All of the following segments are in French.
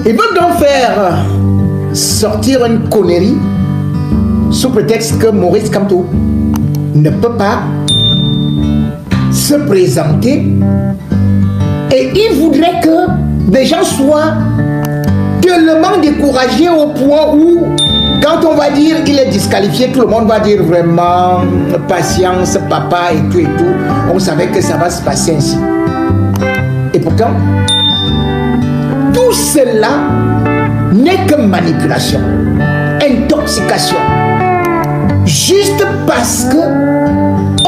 Ils veulent donc faire sortir une connerie sous prétexte que Maurice Kamto ne peut pas se présenter, et ils voudraient que des gens soient tellement découragés au point où, quand on va dire qu'il est disqualifié, tout le monde va dire vraiment patience, papa, et tout. On savait que ça va se passer ainsi. Et pourtant, tout cela n'est que manipulation, intoxication. Juste parce que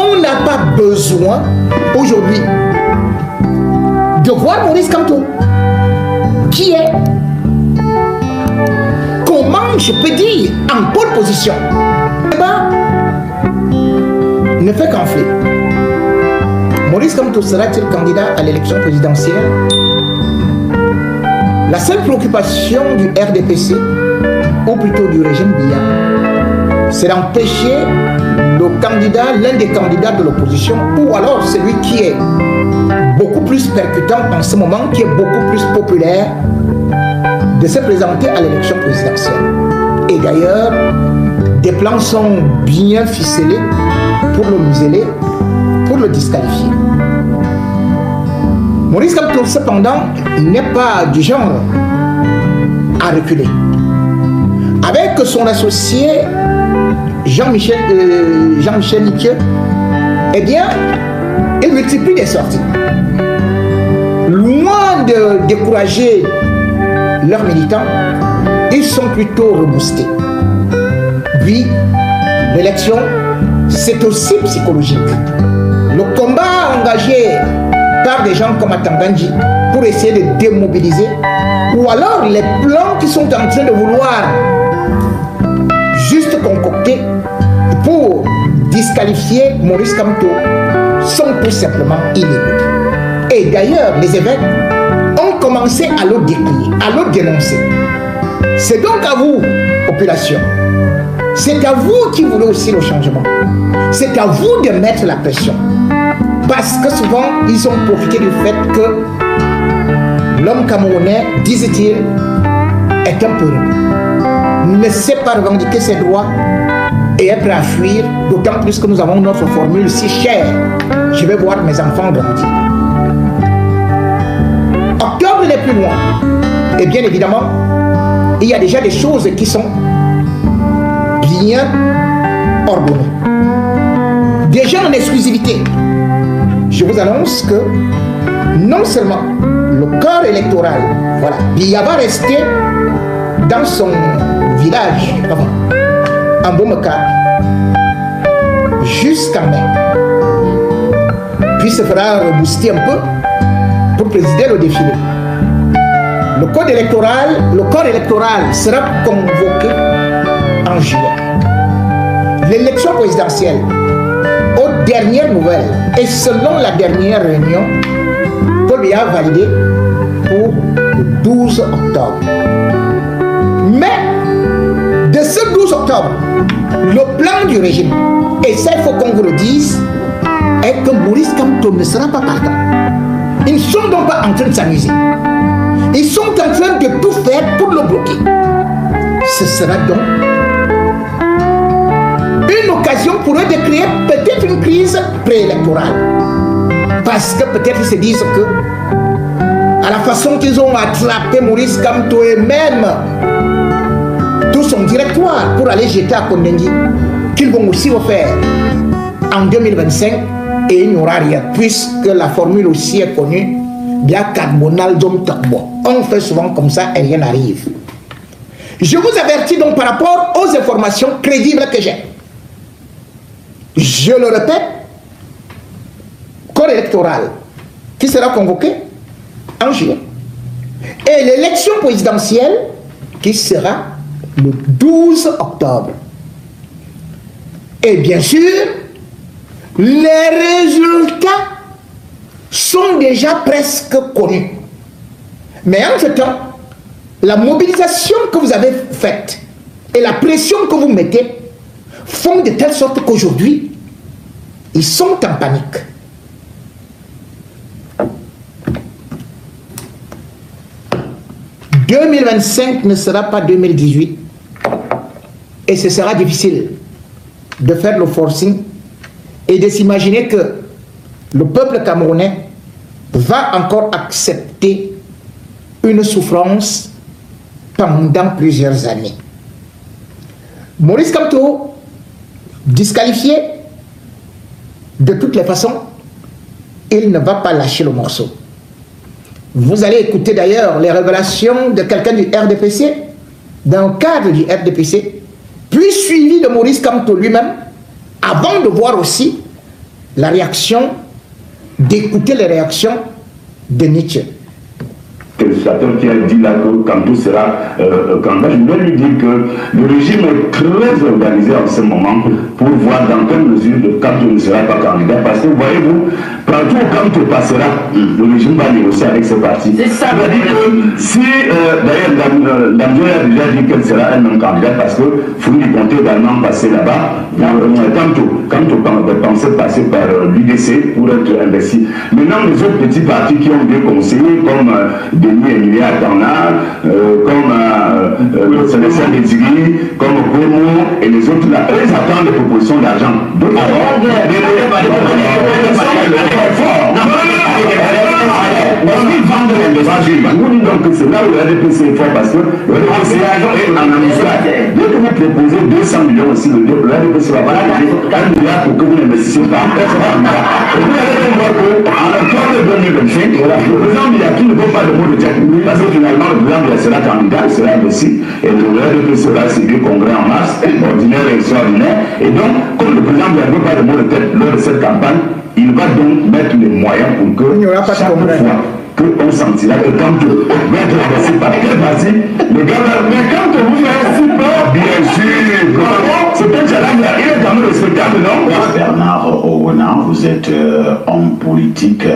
on n'a pas besoin aujourd'hui de voir Maurice Kamto, qui est, comment je peux dire, en pole position, ne fait qu'enfler. Maurice Kamto sera-t-il candidat à l'élection présidentielle? La seule préoccupation du RDPC, ou plutôt du régime Biya, c'est d'empêcher le candidat, l'un des candidats de l'opposition, ou alors celui qui est beaucoup plus percutant en ce moment, qui est beaucoup plus populaire, de se présenter à l'élection présidentielle. Et d'ailleurs, des plans sont bien ficelés pour le museler, pour le disqualifier. Maurice Kamto, cependant, n'est pas du genre à reculer. Avec son associé Jean-Michel Niquieux, eh bien, il multiplie les sorties. Loin de décourager leurs militants, ils sont plutôt reboostés. Puis, l'élection, c'est aussi psychologique. Le combat engagé par des gens comme Atanganji pour essayer de démobiliser, ou alors les plans qui sont en train de vouloir juste concocter pour disqualifier Maurice Kamto sont tout simplement illégaux. Et d'ailleurs, les évêques ont commencé à le décrier, à le dénoncer. C'est donc à vous, population. C'est à vous qui voulez aussi le changement. C'est à vous de mettre la pression. Parce que souvent, ils ont profité du fait que l'homme camerounais, disait-il, est un peu ne sait pas revendiquer ses droits et est prêt à fuir, d'autant plus que nous avons notre formule si chère. Je vais voir mes enfants grandir. Octobre n'est plus loin. Et bien évidemment, il y a déjà des choses qui sont bien ordonnées. Déjà en exclusivité, je vous annonce que non seulement le corps électoral, voilà, Biya va rester dans son village, en Bomeka, jusqu'à mai, puis se fera rebooster un peu pour présider le défilé. Le corps électoral sera convoqué en juillet. L'élection présidentielle, aux dernières nouvelles, et selon la dernière réunion, Paul Biya a validé pour le 12 octobre. Mais, de ce 12 octobre, le plan du régime, et ça il faut qu'on vous le dise, est que Maurice Kamto ne sera pas partant. Ils ne sont donc pas en train de s'amuser. Ils sont en train de tout faire pour le bloquer. Ce sera donc une occasion pour eux de créer peut-être une crise préélectorale. Parce que peut-être ils se disent que, à la façon qu'ils ont attrapé Maurice Kamto et même tout son directoire pour aller jeter à Kondengi, qu'ils vont aussi le faire en 2025 et il n'y aura rien, puisque la formule aussi est connue, bien carbonal d'homme takbo. On fait souvent comme ça et rien n'arrive. Je vous avertis donc par rapport aux informations crédibles que j'ai. Je le répète, corps électoral qui sera convoqué en juillet. Et l'élection présidentielle qui sera le 12 octobre. Et bien sûr, les résultats sont déjà presque connus. Mais entre-temps, la mobilisation que vous avez faite et la pression que vous mettez font de telle sorte qu'aujourd'hui, ils sont en panique. 2025 ne sera pas 2018 et ce sera difficile de faire le forcing et de s'imaginer que le peuple camerounais va encore accepter une souffrance pendant plusieurs années. Maurice Kamto, disqualifié, de toutes les façons, il ne va pas lâcher le morceau. Vous allez écouter d'ailleurs les révélations de quelqu'un du RDPC, dans le cadre du RDPC, puis suivi de Maurice Kamto lui-même, avant de voir aussi la réaction, d'écouter les réactions de Nietzsche. Quelqu'un qui a dit là que Kamto sera candidat, je voudrais lui dire que le régime est très organisé en ce moment pour voir dans quelle mesure le Kamto ne sera pas candidat. Parce que voyez-vous, partout où Kamto passera, le régime va négocier avec ses partis. C'est ça. Ça veut dire que si, d'ailleurs, Damjo a déjà dit qu'elle sera elle-même candidate parce que Fouini comptait également passer là-bas. Kamto pensait passer par l'UDC pour être investi. Maintenant, les autres petits partis qui ont bien conseillé, comme Denis Emilia Atana, comme Sébastien Dédiri, comme Gomo et les autres là, eux, ils attendent les propositions d'argent. Donc, donc c'est là où le RDPC est fort parce que le RDPC est en amistad. Dès que vous proposez 200 millions aussi, le RDPC va pas payer 1 milliard pour que vous n'investissiez pas. Et vous allez voir qu'en octobre 2025, le président Miyaki ne veut pas de mot de tête parce que finalement le président Miyaki sera candidat, il sera investi et le RDPC va céder congrès en mars, ordinaire et extraordinaire. Et donc, comme le président Miyaki ne veut pas de mot de tête lors de cette campagne, il va donc mettre les moyens pour que chaque fois qu'on sentira que quand va être investi par quel parti, le gars va... Mais quand vous faites si peur, bien sûr, c'est un challenge, il est quand même respectable, non? Bernard Owenard, vous êtes homme politique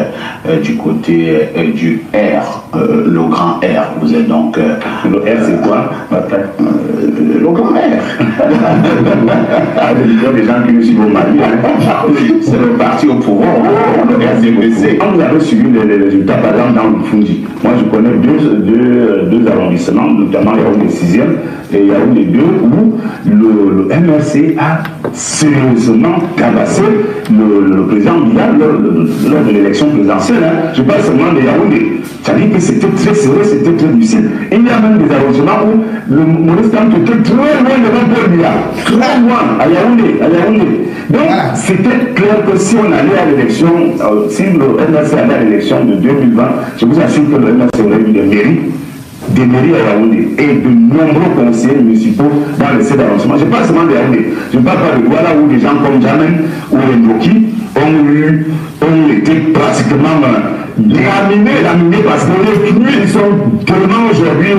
du côté du R, le grand R. Vous êtes donc... le R, c'est quoi? Le grand R. Des gens qui nous suivent au Mali, c'est le parti au pouvoir, le RDPC. Quand vous avez suivi les résultats, par exemple, dans le Fundi, moi je connais deux arrondissements, notamment Yaoundé 6e et Yaoundé 2, où le MRC a sérieusement tabassé le président Biya lors de l'élection présidentielle. Je parle seulement de Yaoundé. Ça dit que c'était très serré, c'était très difficile. Et il y a même des arrondissements où le Maurice Kamto était très loin de Paul Biya, très loin, à Yaoundé. Donc c'était clair que si on allait à l'élection, si le MRC allait à l'élection de 2020, je vous assure que le MRC aurait eu des mairies à Yaoundé et de nombreux conseillers municipaux dans les 7 arrondissements. Je parle seulement de Yaoundé. Je ne parle pas de Douala où des gens comme Jamen ou Ndoki ont été pratiquement laminés parce que les nuits, ils sont tellement aujourd'hui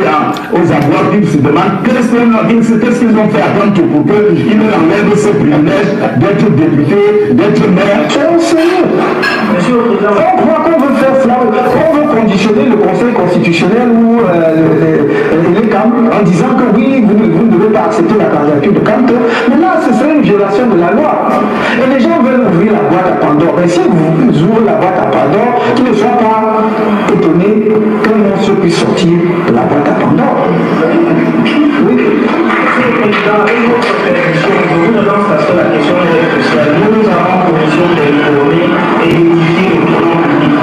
aux avoirs qu'ils se demandent qu'est-ce qu'ils ont fait à Kanto pour qu'ils leur enlèvent ce privilège d'être député, d'être maire. Monsieur le Président, on croit qu'on veut faire cela, on veut conditionner le Conseil constitutionnel ou les CAM en disant que oui, vous ne devez pas accepter la candidature de Kanto. Mais là, ce serait une violation de la loi. Et les gens veulent ouvrir la boîte à Pandore. Et si vous ouvrez la boîte à Pandore, qu'ils ne soient pas étonnés qu'un monstre puisse sortir de la boîte à Pandore. Oui. Monsieur le Président, une autre pétition, je vous lance parce que la question est cruciale. Nous avons commission d'informer et d'édifier l'opinion publique.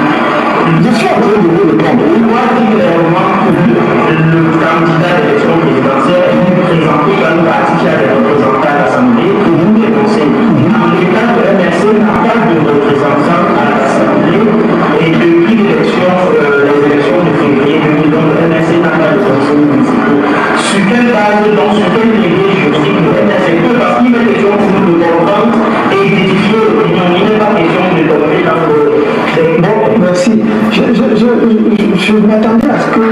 Je suis en train de vous répondre. On doit dire clairement que le candidat d'élection présidentielle est présenté par une partie qui a des représentants à l'Assemblée pour nous les conseils. En l'état, le MRC n'a pas de représentants à l'Assemblée et depuis les élections de février 2020, le MRC n'a pas de conseils municipaux. Sur quelle base, donc sur quelle idée juridique le MRC peut, parce qu'il est question pour nous de comprendre et d'édifier l'opinion. Il n'est pas question de tomber dans le... Bon, merci. Je m'attendais à ce que,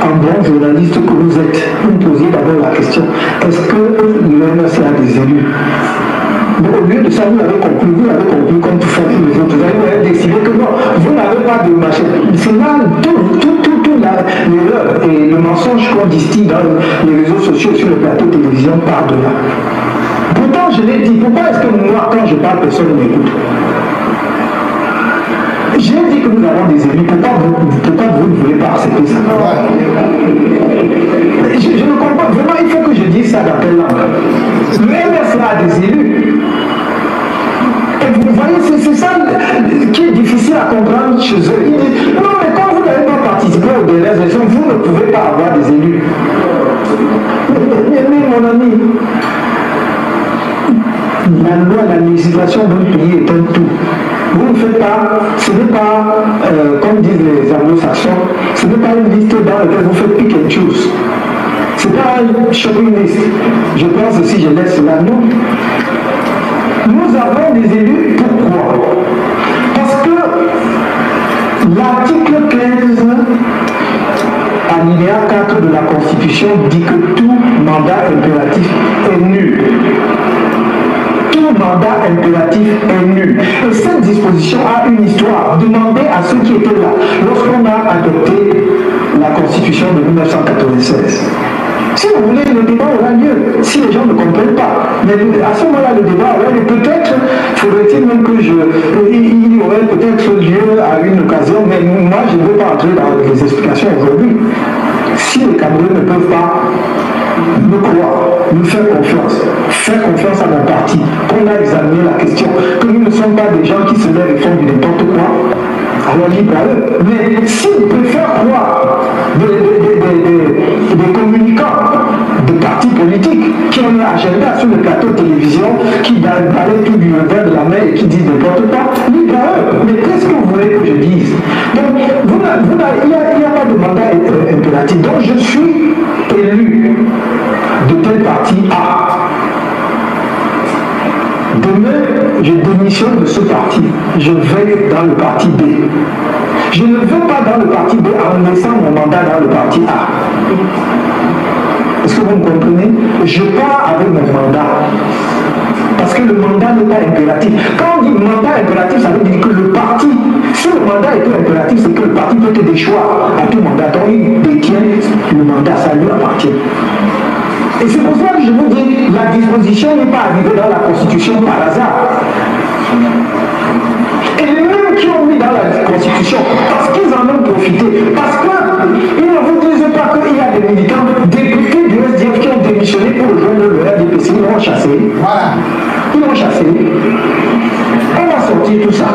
en bon journaliste que vous êtes, vous me posiez d'abord la question, est-ce que le MRC a des élus? Bon, au lieu de ça, vous avez conclu comme tout font tous les autres. Vous avez décidé que non, vous n'avez pas de marché. C'est là l'erreur et le mensonge qu'on distille dans les réseaux sociaux sur le plateau de télévision part de là. Pourtant, je l'ai dit, pourquoi est-ce que moi, quand je parle, personne ne m'écoute? J'ai dit que nous avons des élus, pourquoi vous ne voulez pas accepter ça? situation d'un pays est un tout. Vous ne faites pas, ce n'est pas, comme disent les anglo-saxons, ce n'est pas une liste dans laquelle vous faites pick and choose. Ce n'est pas une shopping list. Je pense, si je laisse cela, nous avons des élus. Pourquoi? Parce que l'article 15, alinéa 4 de la Constitution dit que tout mandat impératif est nul. Tout mandat impératif est nul. Et cette disposition a une histoire. Demandez à ceux qui étaient là lorsqu'on a adopté la Constitution de 1996. Si vous voulez, le débat aura lieu, si les gens ne comprennent pas. Mais à ce moment-là, le débat aura lieu. Peut-être faudrait-il même que il y aurait peut-être lieu à une occasion, mais moi, je ne veux pas entrer dans les explications aujourd'hui. Si les Camerounais ne peuvent pas me croire, me faire confiance à mon parti, qu'on a examiné la question, que nous ne sommes pas des gens qui se lèvent et font du n'importe quoi, alors libre à eux. Mais s'ils préfèrent croire des communicants de partis politiques qui ont un agenda sur le plateau de télévision, qui balayent tout du revers de la main et qui disent n'importe quoi, libre à eux. Mais qu'est-ce que vous voulez que je dise? Donc, il n'y a pas de mandat impératif. Donc, je suis élu de tel parti A. Demain, je démissionne de ce parti. Je vais dans le parti B. Je ne vais pas dans le parti B en laissant mon mandat dans le parti A. Est-ce que vous me comprenez? Je pars avec mon mandat. Parce que le mandat n'est pas impératif. Quand on dit mandat impératif, ça veut dire que le parti, si le mandat est impératif, c'est que le parti peut faire des choix à tout mandat. Donc il détient le mandat, ça lui appartient. Et c'est pour ça que je vous dis, la disposition n'est pas arrivée dans la Constitution par hasard. Et les mêmes qui ont mis dans la Constitution, parce qu'ils en ont profité, parce qu'ils ne vous disent pas qu'il y a des militants, députés du SDF qui ont démissionné pour rejoindre le RDPC, ils l'ont chassé. Voilà. Ils l'ont chassé. On va sortir tout ça.